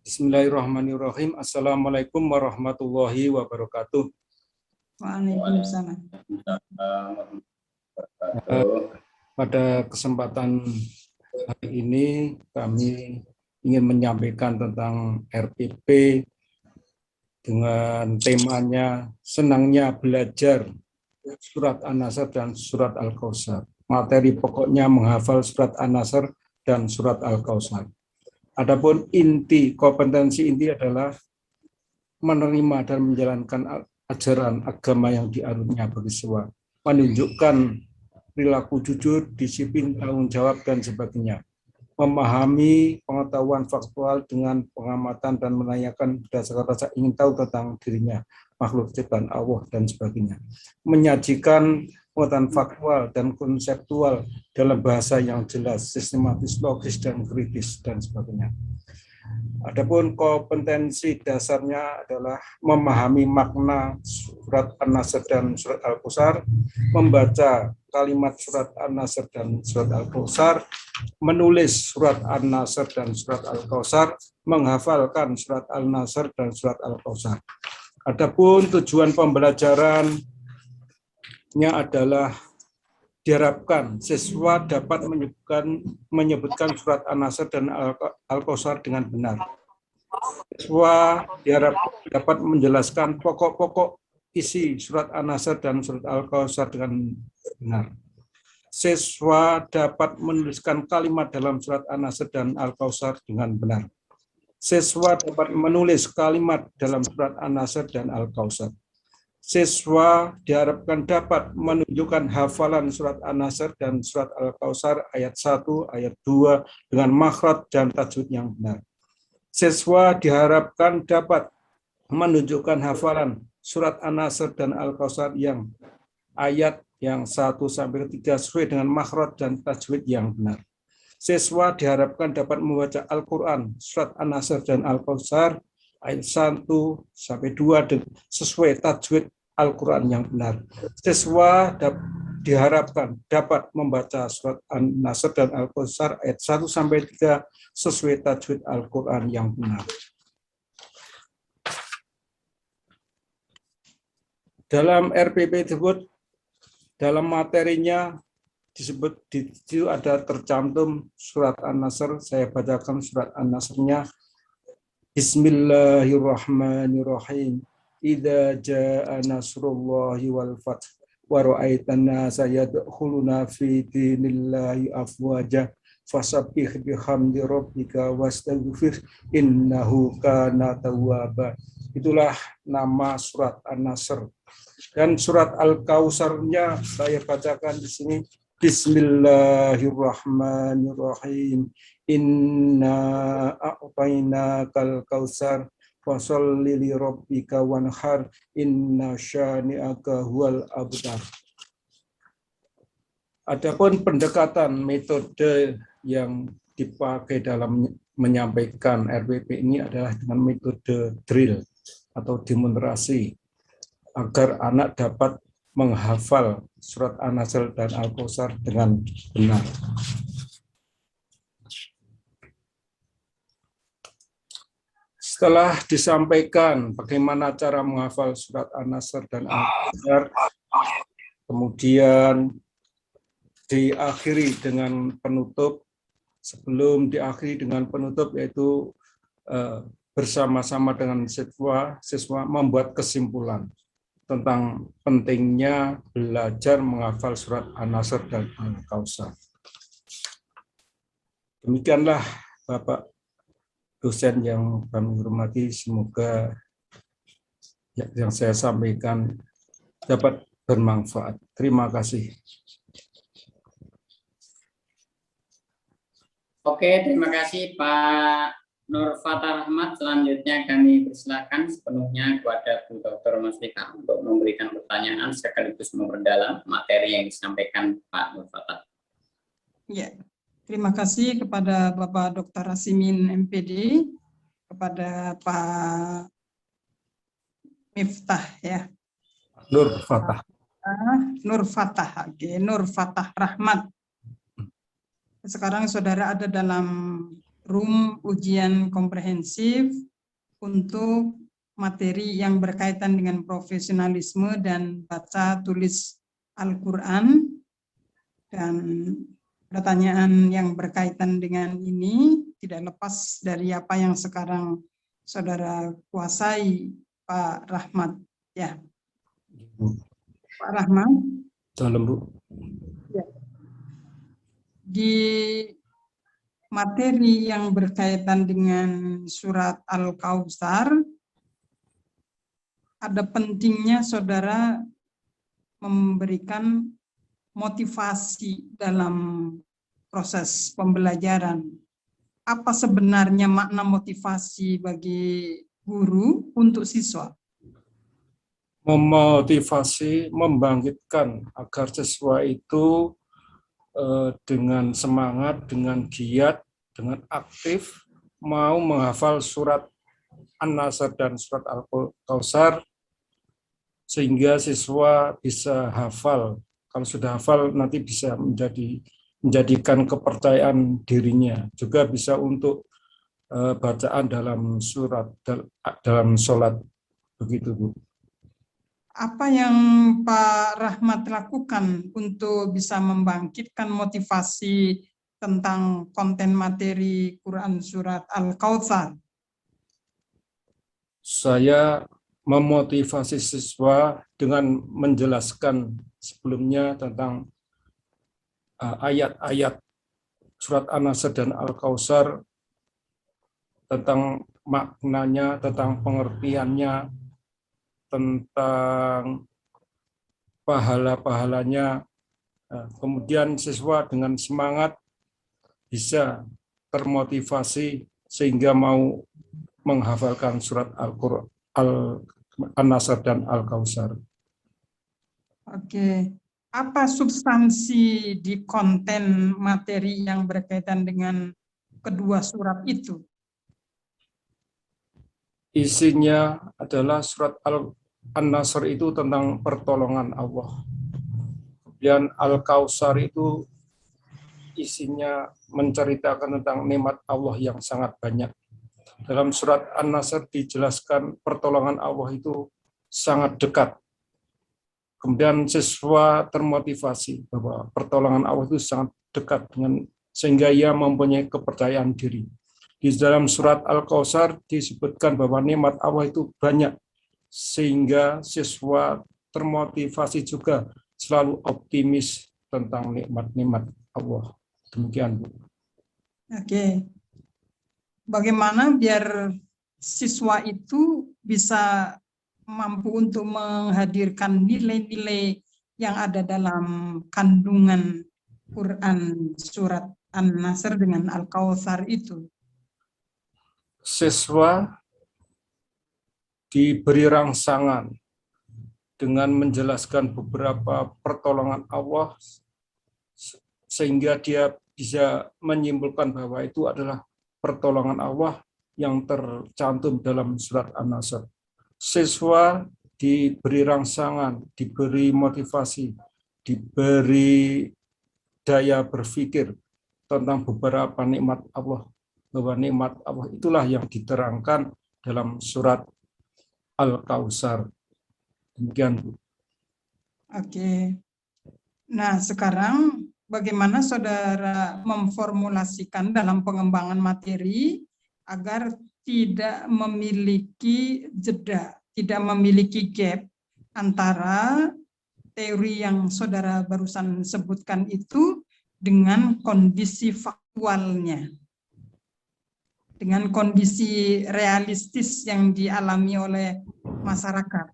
Bismillahirrahmanirrahim. Assalamualaikum warahmatullahi wabarakatuh. Waalaikumsalam. Pada kesempatan hari ini kami ingin menyampaikan tentang RPP dengan temanya senangnya belajar surat An-Nasr dan surat Al-Kautsar. Materi pokoknya menghafal surat An-Nasr dan surat Al-Kautsar. Adapun kompetensi inti adalah menerima dan menjalankan ajaran agama yang dianutnya bagi siswa, menunjukkan perilaku jujur, disiplin, tanggung jawab, dan sebagainya. Memahami pengetahuan faktual dengan pengamatan dan menanyakan berdasarkan rasa ingin tahu tentang dirinya, makhluk ciptaan Allah, dan sebagainya. Menyajikan pengetahuan faktual dan konseptual dalam bahasa yang jelas, sistematis, logis, dan kritis, dan sebagainya. Adapun kompetensi dasarnya adalah memahami makna surat An-Nasr dan surat Al-Kautsar, membaca kalimat surat An-Nasr dan surat Al-Kautsar, menulis surat An-Nasr dan surat Al-Kautsar, menghafalkan surat An-Nasr dan surat Al-Kautsar. Adapun tujuan pembelajarannya adalah diharapkan siswa dapat menyebutkan surat An-Nasr dan Al-Kautsar dengan benar. Siswa diharapkan dapat menjelaskan pokok-pokok isi surat An-Nasr dan surat Al-Kautsar dengan benar. Siswa dapat menuliskan kalimat dalam surat An-Nasr dan Al-Kautsar dengan benar. Siswa dapat menulis kalimat dalam surat An-Nasr dan Al-Kautsar. Siswa diharapkan dapat menunjukkan hafalan surat An-Nasr dan surat Al-Kautsar ayat 1, ayat 2 dengan makhraj dan tajwid yang benar. Siswa diharapkan dapat menunjukkan hafalan surat An-Nasr dan Al-Kautsar yang ayat yang 1-3 sesuai dengan makhraj dan tajwid yang benar. Siswa diharapkan dapat membaca Al-Quran, surat An-Nasr dan Al-Kautsar ayat 1-2 sesuai tajwid Al-Quran yang benar. Siswa diharapkan dapat membaca surat An-Nasr dan Al-Kautsar ayat 1-3 sesuai tajwid Al-Quran yang benar. Dalam RPP tersebut, dalam materinya disebut di situ ada tercantum surat An-Nasr. Saya bacakan surat An-Nasrnya. Bismillahirrahmanirrahim. Idza jaa nasrullahi wal fath wa ra'aitan nasa yadkhuluna fi dinillahi afwaja fasabbih bihamdi rabbika wastaghfir innahu kana tawwaba. Itulah nama surat An-Nasr. Dan surat Al-Kautsarnya saya bacakan di sini. Bismillahirrahmanirrahim. Inna a'tainakal kautsar fasholli li rabbika wanhar inna syani'aka huwal abtar. Adapun pendekatan metode yang dipakai dalam menyampaikan RPP ini adalah dengan metode drill atau demonstrasi agar anak dapat menghafal surat An-Nasr dan Al-Kautsar dengan benar. Setelah disampaikan bagaimana cara menghafal surat An-Nasr dan Al-Kautsar, kemudian diakhiri dengan penutup. Sebelum diakhiri dengan penutup yaitu bersama-sama dengan siswa membuat kesimpulan tentang pentingnya belajar menghafal surat An-Nasr dan Al-Kautsar. Demikianlah Bapak dosen yang kami hormati, semoga yang saya sampaikan dapat bermanfaat. Terima kasih. Oke, terima kasih Pak Nur Fatah Rahmat. Selanjutnya kami persilakan sepenuhnya kepada Bu Dr. Maslika untuk memberikan pertanyaan sekaligus memperdalam materi yang disampaikan Pak Nur Fatah. Ya, terima kasih kepada Bapak Dr. Rasimin MPD, kepada Pak Miftah ya. Nur Fatah. Nur Fatah, oke, Nur Fatah Rahmat. Sekarang saudara ada dalam room ujian komprehensif untuk materi yang berkaitan dengan profesionalisme dan baca tulis Al-Quran. Dan pertanyaan yang berkaitan dengan ini tidak lepas dari apa yang sekarang saudara kuasai, Pak Rahmat. Ya, Pak Rahmat. Dalam, Bu. Di materi yang berkaitan dengan surat Al-Kautsar, ada pentingnya saudara memberikan motivasi dalam proses pembelajaran. Apa sebenarnya makna motivasi bagi guru untuk siswa? Memotivasi, membangkitkan agar siswa itu dengan semangat, dengan giat, dengan aktif mau menghafal surat An-Nasr dan surat Al-Kautsar sehingga siswa bisa hafal. Kalau sudah hafal nanti bisa menjadikan kepercayaan dirinya, juga bisa untuk bacaan dalam surat dalam sholat, begitu, Bu. Apa yang Pak Rahmat lakukan untuk bisa membangkitkan motivasi tentang konten materi Quran surat Al-Kautsar? Saya memotivasi siswa dengan menjelaskan sebelumnya tentang ayat-ayat surat An-Nasr dan Al-Kautsar, tentang maknanya, tentang pengertiannya, tentang pahala-pahalanya. Kemudian siswa dengan semangat bisa termotivasi sehingga mau menghafalkan surat An-Nasr dan Al-Kautsar. Oke, apa substansi di konten materi yang berkaitan dengan kedua surat itu? Isinya adalah surat An-Nasr itu tentang pertolongan Allah. Kemudian Al-Kautsar itu isinya menceritakan tentang nikmat Allah yang sangat banyak. Dalam surat An-Nasr dijelaskan pertolongan Allah itu sangat dekat. Kemudian siswa termotivasi bahwa pertolongan Allah itu sangat dekat dengan sehingga ia mempunyai kepercayaan diri. Di dalam surat Al-Kautsar disebutkan bahwa nikmat Allah itu banyak sehingga siswa termotivasi juga selalu optimis tentang nikmat-nikmat Allah. Demikian, Bu. Oke. Bagaimana biar siswa itu bisa mampu untuk menghadirkan nilai-nilai yang ada dalam kandungan Quran surat An-Nasr dengan Al-Kautsar itu? Siswa diberi rangsangan dengan menjelaskan beberapa pertolongan Allah sehingga dia bisa menyimpulkan bahwa itu adalah pertolongan Allah yang tercantum dalam surat An-Nasr. Siswa diberi rangsangan, diberi motivasi, diberi daya berpikir tentang beberapa nikmat Allah, bahwa nikmat Allah itulah yang diterangkan dalam surat Al-Kautsar. Demikian, Bu. Oke. Nah, sekarang bagaimana saudara memformulasikan dalam pengembangan materi agar tidak memiliki jeda, tidak memiliki gap antara teori yang saudara barusan sebutkan itu dengan kondisi faktualnya, dengan kondisi realistis yang dialami oleh masyarakat.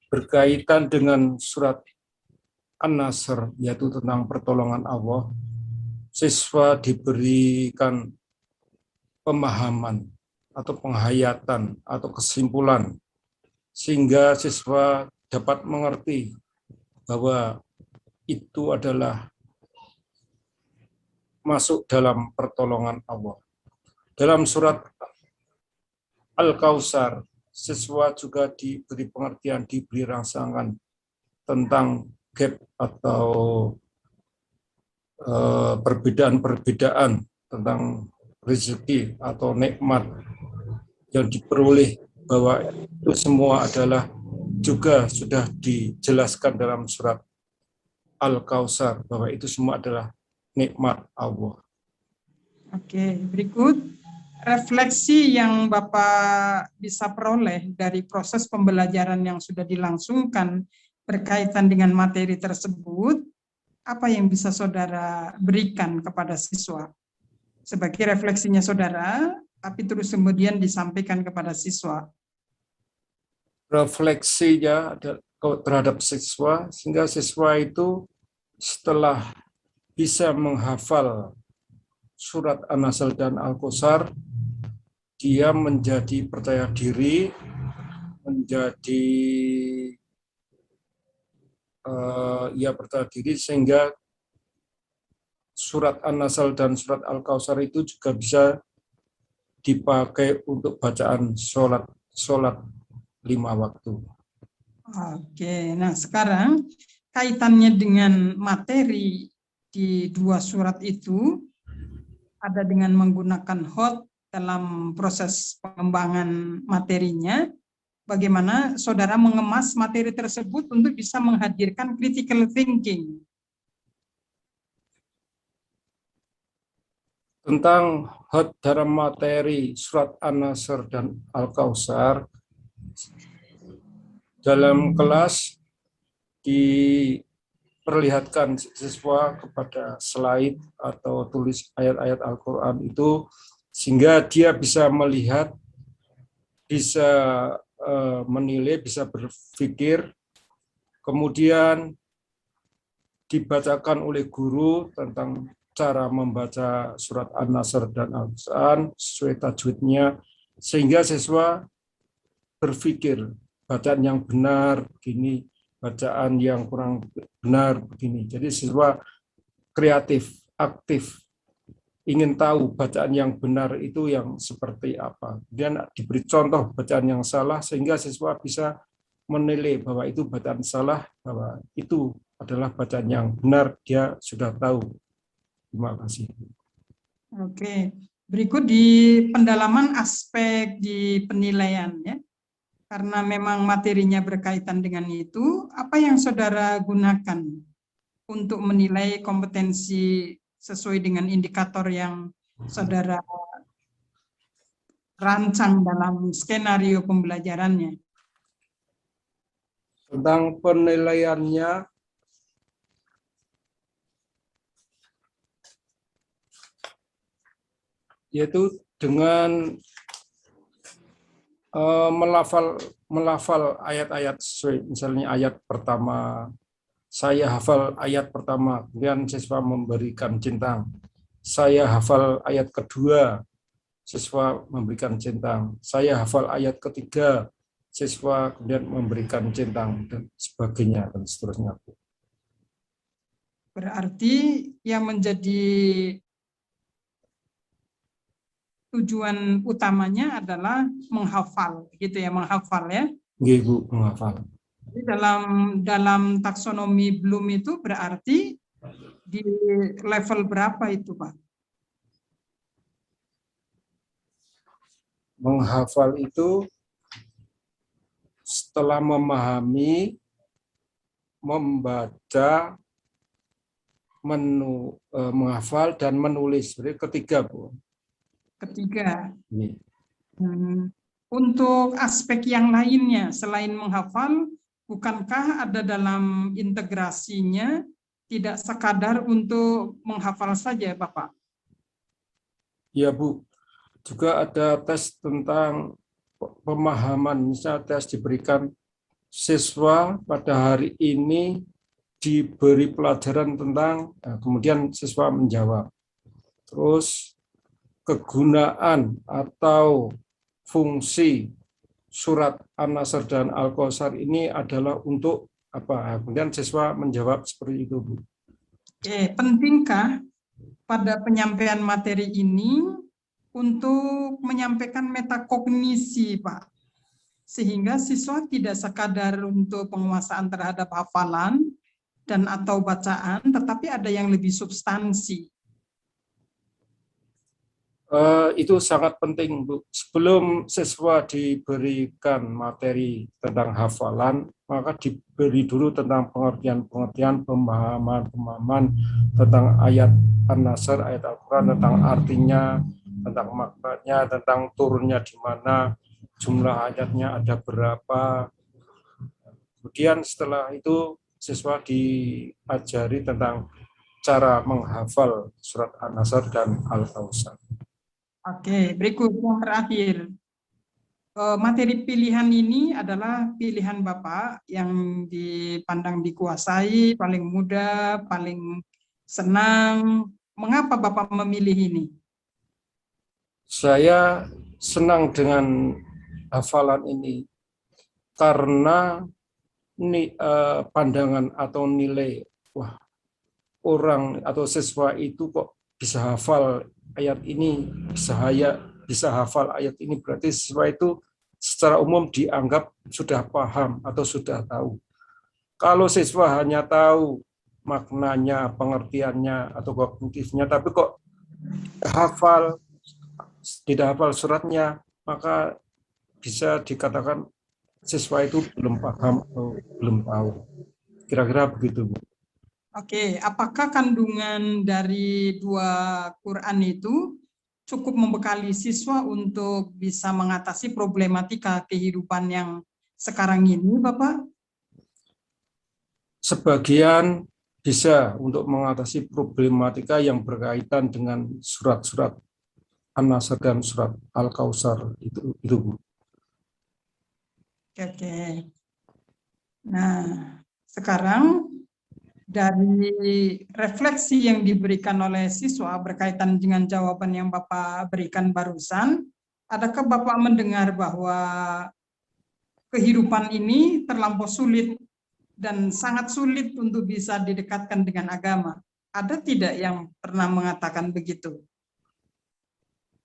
Berkaitan dengan surat An-Nasr, yaitu tentang pertolongan Allah, siswa diberikan pemahaman atau penghayatan atau kesimpulan sehingga siswa dapat mengerti bahwa itu adalah masuk dalam pertolongan Allah. Dalam surat Al-Kautsar, siswa juga diberi pengertian, diberi rangsangan tentang gap atau perbedaan-perbedaan tentang rezeki atau nikmat yang diperoleh, bahwa itu semua adalah juga sudah dijelaskan dalam surat Al-Kautsar, bahwa itu semua adalah nikmat Allah. Oke, berikut refleksi yang Bapak bisa peroleh dari proses pembelajaran yang sudah dilangsungkan berkaitan dengan materi tersebut. Apa yang bisa saudara berikan kepada siswa? Sebagai refleksinya saudara, tapi terus kemudian disampaikan kepada siswa. Refleksinya terhadap siswa, sehingga siswa itu setelah bisa menghafal surat An-Nasl dan Al-Kautsar, dia menjadi percaya diri, menjadi percaya diri, sehingga surat An-Nasl dan surat Al-Kautsar itu juga bisa dipakai untuk bacaan sholat 5 waktu. Oke, nah sekarang kaitannya dengan materi di 2 surat itu ada dengan menggunakan hot dalam proses pengembangan materinya. Bagaimana saudara mengemas materi tersebut untuk bisa menghadirkan critical thinking? Tentang hot dalam materi surat An-Nasr dan Al-Kautsar, dalam kelas diperlihatkan siswa kepada slide atau tulis ayat-ayat Al-Quran itu, sehingga dia bisa melihat, bisa menilai, bisa berpikir, kemudian dibacakan oleh guru tentang cara membaca surat An-Nasr dan Al-Quran sesuai tajwidnya, sehingga siswa berpikir bacaan yang benar begini, bacaan yang kurang benar begini. Jadi siswa kreatif, aktif, ingin tahu bacaan yang benar itu yang seperti apa. Kemudian diberi contoh bacaan yang salah, sehingga siswa bisa menilai bahwa itu bacaan salah, bahwa itu adalah bacaan yang benar, dia sudah tahu. Terima kasih. Oke, berikut di pendalaman aspek di penilaian ya. Karena memang materinya berkaitan dengan itu, apa yang saudara gunakan untuk menilai kompetensi sesuai dengan indikator yang saudara rancang dalam skenario pembelajarannya? Tentang penilaiannya, yaitu dengan melafal ayat-ayat sesuai. Misalnya ayat pertama, saya hafal ayat pertama, kemudian siswa memberikan centang. Saya hafal ayat kedua, siswa memberikan centang. Saya hafal ayat ketiga, siswa kemudian memberikan centang, dan sebagainya, dan seterusnya. Berarti yang menjadi tujuan utamanya adalah menghafal, gitu ya, menghafal ya. Nggih, Bu, menghafal. Jadi dalam taksonomi Bloom itu berarti di level berapa itu, Pak? Menghafal itu setelah memahami, membaca, menghafal, dan menulis. Jadi ketiga, Bu. Ketiga. Ini. Untuk aspek yang lainnya selain menghafal, bukankah ada dalam integrasinya tidak sekadar untuk menghafal saja, Bapak? Ya, Bu. Juga ada tes tentang pemahaman. Misalnya tes diberikan siswa pada hari ini diberi pelajaran tentang, kemudian siswa menjawab. Terus kegunaan atau fungsi surat An-Nasr dan Al-Kautsar ini adalah untuk apa? Kemudian siswa menjawab seperti itu, Bu. Oke, pentingkah pada penyampaian materi ini untuk menyampaikan metakognisi, Pak? Sehingga siswa tidak sekadar untuk penguasaan terhadap hafalan, dan atau bacaan, tetapi ada yang lebih substansi. Itu sangat penting, Bu. Sebelum siswa diberikan materi tentang hafalan, maka diberi dulu tentang pengertian-pengertian, pemahaman-pemahaman tentang ayat An-Nasr, ayat Al-Quran, tentang artinya, tentang maknanya, tentang turunnya di mana, jumlah ayatnya ada berapa. Kemudian setelah itu siswa diajari tentang cara menghafal surat An-Nasr dan Al-Kautsar. Oke, berikut yang terakhir. Materi pilihan ini adalah pilihan Bapak yang dipandang dikuasai, paling mudah, paling senang. Mengapa Bapak memilih ini? Saya senang dengan hafalan ini karena pandangan atau nilai, wah, orang atau siswa itu kok bisa hafal ayat ini, bisa hafal ayat ini, berarti siswa itu secara umum dianggap sudah paham atau sudah tahu. Kalau siswa hanya tahu maknanya, pengertiannya atau kognitifnya, tapi kok tidak hafal suratnya, maka bisa dikatakan siswa itu belum paham atau belum tahu. Kira-kira begitu, Bu. Oke, apakah kandungan dari dua Quran itu cukup membekali siswa untuk bisa mengatasi problematika kehidupan yang sekarang ini, Bapak? Sebagian bisa untuk mengatasi problematika yang berkaitan dengan surat-surat An-Nasr dan surat Al-Kautsar itu, Bu. Oke. Nah, sekarang dari refleksi yang diberikan oleh siswa berkaitan dengan jawaban yang Bapak berikan barusan, adakah Bapak mendengar bahwa kehidupan ini terlampau sulit dan sangat sulit untuk bisa didekatkan dengan agama? Ada tidak yang pernah mengatakan begitu?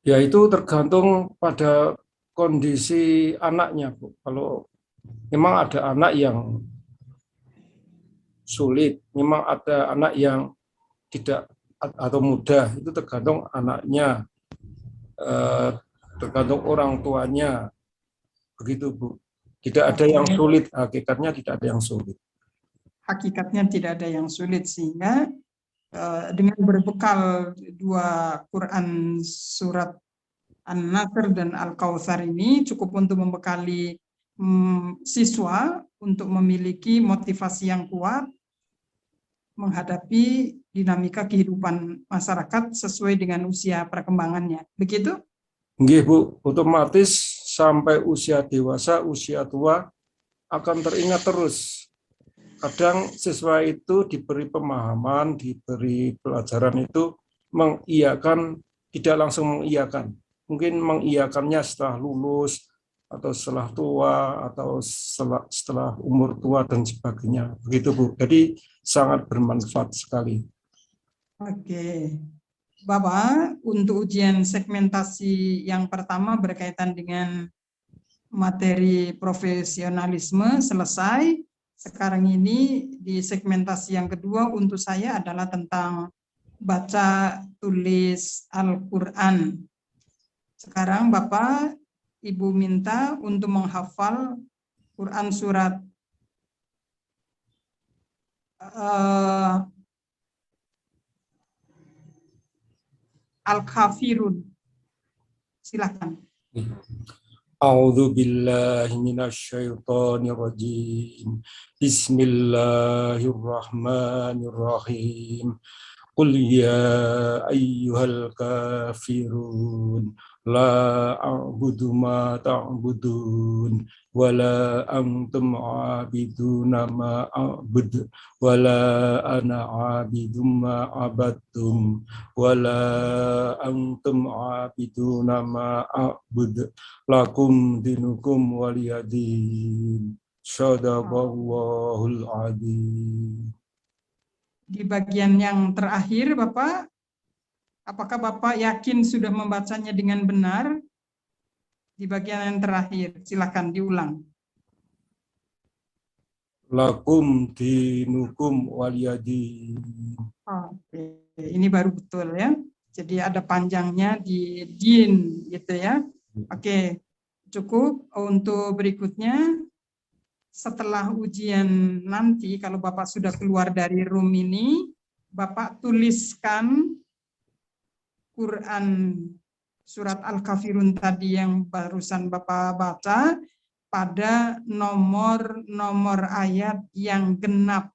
Ya, itu tergantung pada kondisi anaknya, Bu. Kalau memang ada anak yang sulit, memang ada anak yang tidak atau mudah, itu tergantung anaknya, tergantung orang tuanya, begitu, Bu. Tidak ada yang sulit, hakikatnya tidak ada yang sulit. Hakikatnya tidak ada yang sulit, sehingga dengan berbekal dua Quran surat An-Nasr dan Al-Kautsar ini cukup untuk membekali siswa untuk memiliki motivasi yang kuat menghadapi dinamika kehidupan masyarakat sesuai dengan usia perkembangannya. Begitu? Nggih, Bu, otomatis sampai usia dewasa, usia tua akan teringat terus. Kadang siswa itu diberi pemahaman, diberi pelajaran itu mengiyakan, tidak langsung mengiyakan. Mungkin mengiyakannya setelah lulus, atau setelah tua, atau setelah umur tua, dan sebagainya. Begitu, Bu. Jadi sangat bermanfaat sekali. Oke. Bapak, untuk ujian segmentasi yang pertama berkaitan dengan materi profesionalisme selesai. Sekarang ini di segmentasi yang kedua untuk saya adalah tentang baca tulis Al-Quran. Sekarang Bapak, Ibu minta untuk menghafal Quran surat Al-Kafirun. Silakan. A'udzu billahi minasyaitonir rajim. Bismillahirrahmanirrahim. Qul ya ayyuhal kafirun la a'budu ma ta'budun wala antum 'abiduna ma a'bud wala ana 'abidum ma 'abadtum wala antum 'abiduna ma a'bud lakum dinukum waliyadin. Shadaqallahul adzim. Di bagian yang terakhir, Bapak, apakah Bapak yakin sudah membacanya dengan benar? Di bagian yang terakhir, silakan diulang. lakum dinukum waliyadin. Oke, ini baru betul ya. Jadi ada panjangnya di din gitu ya. Oke, cukup. Untuk berikutnya, setelah ujian nanti, kalau Bapak sudah keluar dari room ini, Bapak tuliskan Quran surat Al-Kafirun tadi yang barusan Bapak baca pada nomor-nomor ayat yang genap.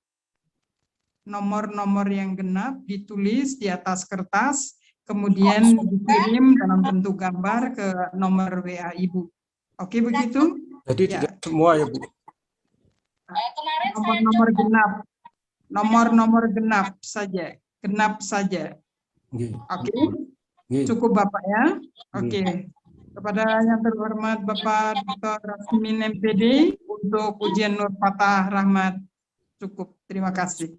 Nomor-nomor yang genap ditulis di atas kertas, kemudian dikirim dalam bentuk gambar ke nomor WA Ibu. Oke, begitu? Jadi Ya. tidak semua ya Bu. Nomor-nomor genap. Nomor-nomor genap saja. Genap saja. Nggih. Oke, Nggih. cukup Bapak ya. Nggih. Oke. Kepada yang terhormat Bapak Dr. Rasmin MPD untuk ujian Nur Fatah Rahmat cukup. Terima kasih.